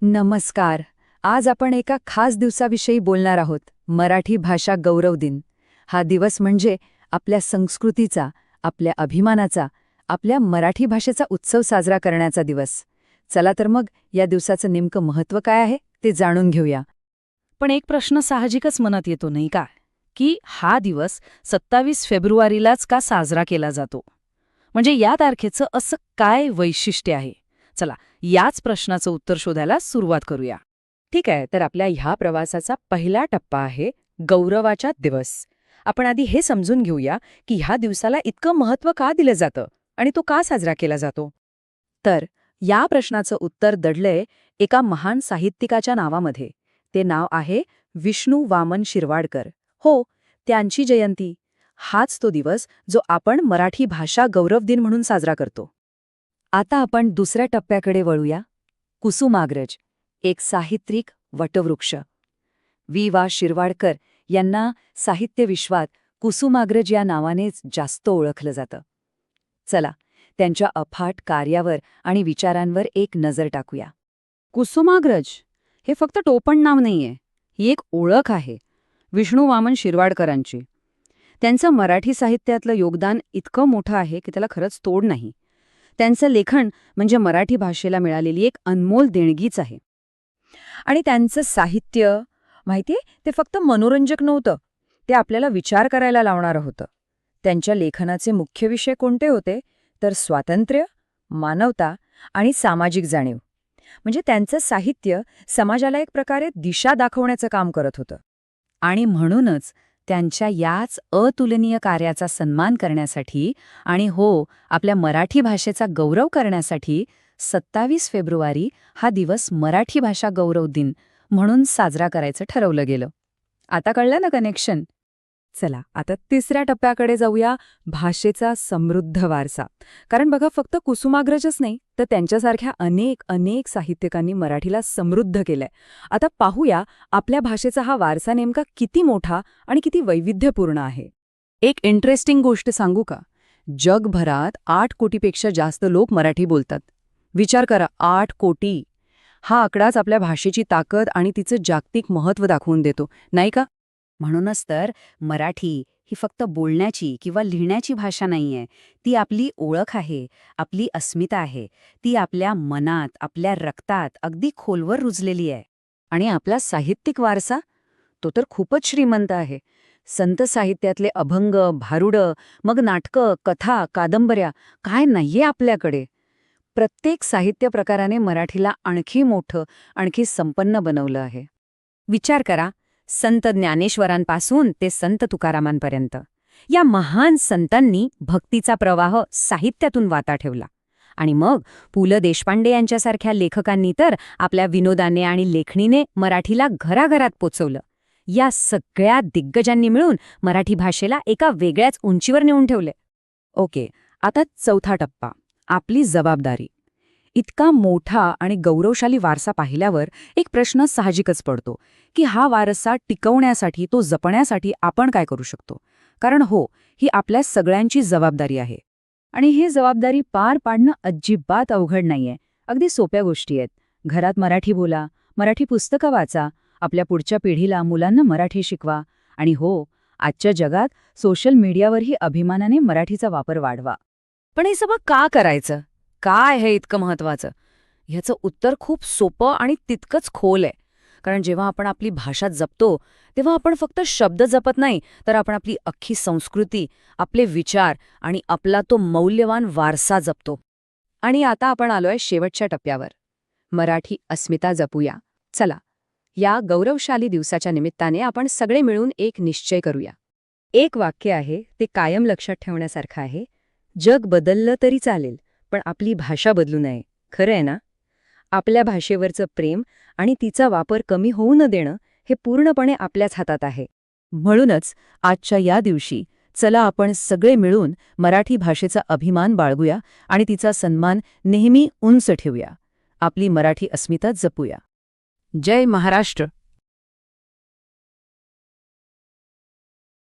नमस्कार. आज आपण एका खास दिवसाविषयी बोलणार आहोत. मराठी भाषा गौरव दिन. हा दिवस म्हणजे आपल्या संस्कृतीचा, आपल्या अभिमानाचा, आपल्या मराठी भाषेचा उत्सव साजरा करण्याचा दिवस. चला तर मग या दिवसाचं नेमकं महत्त्व काय आहे ते जाणून घेऊया. पण एक प्रश्न साहजिकच मनात येतो नाही का, की हा दिवस 27 फेब्रुवारीलाच का साजरा केला जातो? म्हणजे या तारखेचं असं काय वैशिष्ट्य आहे? चला, याच प्रश्नाचं उत्तर शोधायला सुरुवात करूया. ठीक आहे, तर आपल्या ह्या प्रवासाचा पहिला टप्पा आहे गौरवाचा दिवस. आपण आधी हे समजून घेऊया की ह्या दिवसाला इतकं महत्त्व का दिलं जातं आणि तो का साजरा केला जातो. तर या प्रश्नाचं उत्तर दडलंय एका महान साहित्यिकाच्या नावामध्ये. ते नाव आहे विष्णू वामन शिरवाडकर. हो, त्यांची जयंती. हाच तो दिवस जो आपण मराठी भाषा गौरव दिन म्हणून साजरा करतो. आता आपण दुसऱ्या टप्प्याकडे वळूया. कुसुमाग्रज, एक साहित्यिक वटवृक्ष. वा शिरवाडकर यांना साहित्य विश्वात कुसुमाग्रज या नावानेच जास्त ओळखलं जातं. चला, त्यांच्या अफाट कार्यावर आणि विचारांवर एक नजर टाकूया. कुसुमाग्रज हे फक्त टोपण नाव नाहीये, ही एक ओळख आहे विष्णू वामन शिरवाडकरांची. त्यांचं मराठी साहित्यातलं योगदान इतकं मोठं आहे की त्याला खरंच तोड नाही. त्यांचं लेखन म्हणजे मराठी भाषेला मिळालेली एक अनमोल देणगीच आहे. आणि त्यांचं साहित्य माहितीये, ते फक्त मनोरंजक नव्हतं, ते आपल्याला विचार करायला लावणारं होतं. त्यांच्या लेखनाचे मुख्य विषय कोणते होते तर स्वातंत्र्य, मानवता आणि सामाजिक जाणीव. म्हणजे त्यांचं साहित्य समाजाला एक प्रकारे दिशा दाखवण्याचं काम करत होतं. आणि म्हणूनच त्यांच्या याच अतुलनीय कार्याचा सन्मान करण्यासाठी आणि आपल्या मराठी भाषेचा गौरव करण्यासाठी 27 फेब्रुवारी हा दिवस मराठी भाषा गौरव दिन म्हणून साजरा करायचं ठरवलं गेलं. आता कळलं ना कनेक्शन? चला, आता तिसऱ्या टप्प्याकडे जाऊया, भाषेचा समृद्ध वारसा. कारण बघा, फक्त कुसुमाग्रजच नाही तर त्यांच्यासारख्या अनेक अनेक साहित्यिकांनी मराठीला समृद्ध केलंय. आता पाहूया आपल्या भाषेचा हा वारसा नेमका किती मोठा आणि किती वैविध्यपूर्ण आहे. एक इंटरेस्टिंग गोष्ट सांगू का? जगभरात 8 कोटीपेक्षा जास्त लोक मराठी बोलतात. विचार करा, 8 कोटी. हा आकडाच आपल्या भाषेची ताकद आणि तिचं जागतिक महत्त्व दाखवून देतो, नाही का? म्हणूनच तर मराठी ही फक्त बोलण्याची किंवा लिहिण्याची भाषा नाहीये. ती आपली ओळख आहे, आपली अस्मिता आहे. ती आपल्या मनात, आपल्या रक्तात अगदी खोलवर रुजलेली आहे. आणि आपला साहित्यिक वारसा तो तर खूपच श्रीमंत आहे. संत साहित्यातले अभंग, भारुडं, मग नाटकं, कथा, कादंबऱ्या, काय नाहीये आपल्याकडे. प्रत्येक साहित्य प्रकाराने मराठीला आणखी मोठं, आणखी संपन्न बनवलं आहे. विचार करा, संत ज्ञानेश्वरांपासून ते संत तुकारामांपर्यंत या महान संतांनी भक्तीचा प्रवाह साहित्यातून वाता ठेवला. आणि मग पु ल देशपांडे यांच्यासारख्या लेखकांनी तर आपल्या विनोदाने आणि लेखणीने मराठीला घराघरात पोचवलं. या सगळ्या दिग्गजांनी मिळून मराठी भाषेला एका वेगळ्याच उंचीवर नेऊन ठेवले. ओके, आता चौथा टप्पा, आपली जबाबदारी. इतका मोठा आणि गौरवशाली वारसा पाहिल्यावर एक प्रश्न साहजिकच पडतो की हा वारसा टिकवण्यासाठी, तो जपण्यासाठी आपण काय करू शकतो? कारण ही आपल्या सगळ्यांची जबाबदारी आहे. आणि ही जबाबदारी पार पाडणं अजिबात अवघड नाहीये. अगदी सोप्या गोष्टी आहेत. घरात मराठी बोला, मराठी पुस्तकं वाचा, आपल्या पुढच्या पिढीला, मुलांना मराठी शिकवा. आणि आजच्या जगात सोशल मीडियावरही अभिमानाने मराठीचा वापर वाढवा. पण हे सगळं का करायचं? काय हे इतकं महत्वाचं? ह्याचं उत्तर खूप सोपं आणि तितकंच खोल आहे. कारण जेव्हा आपण आपली भाषा जपतो तेव्हा आपण फक्त शब्द जपत नाही, तर आपण आपली अख्खी संस्कृती, आपले विचार आणि आपला तो मौल्यवान वारसा जपतो. आणि आता आपण आलोय शेवटच्या टप्प्यावर, मराठी अस्मिता जपूया. चला, या गौरवशाली दिवसाच्या निमित्ताने आपण सगळे मिळून एक निश्चय करूया. एक वाक्य आहे, ते कायम लक्षात ठेवण्यासारखं आहे. जग बदललं तरी चालेल, पण आपली भाषा बदलू नये. खरं आहे ना? आपल्या भाषेवरचं प्रेम आणि तिचा वापर कमी होऊ न देणं हे पूर्णपणे आपल्याच हातात आहे. म्हणूनच आजच्या या दिवशी चला आपण सगळे मिळून मराठी भाषेचा अभिमान बाळगूया आणि तिचा सन्मान नेहमी उंच ठेवूया. आपली मराठी अस्मिता जपूया. जय महाराष्ट्र.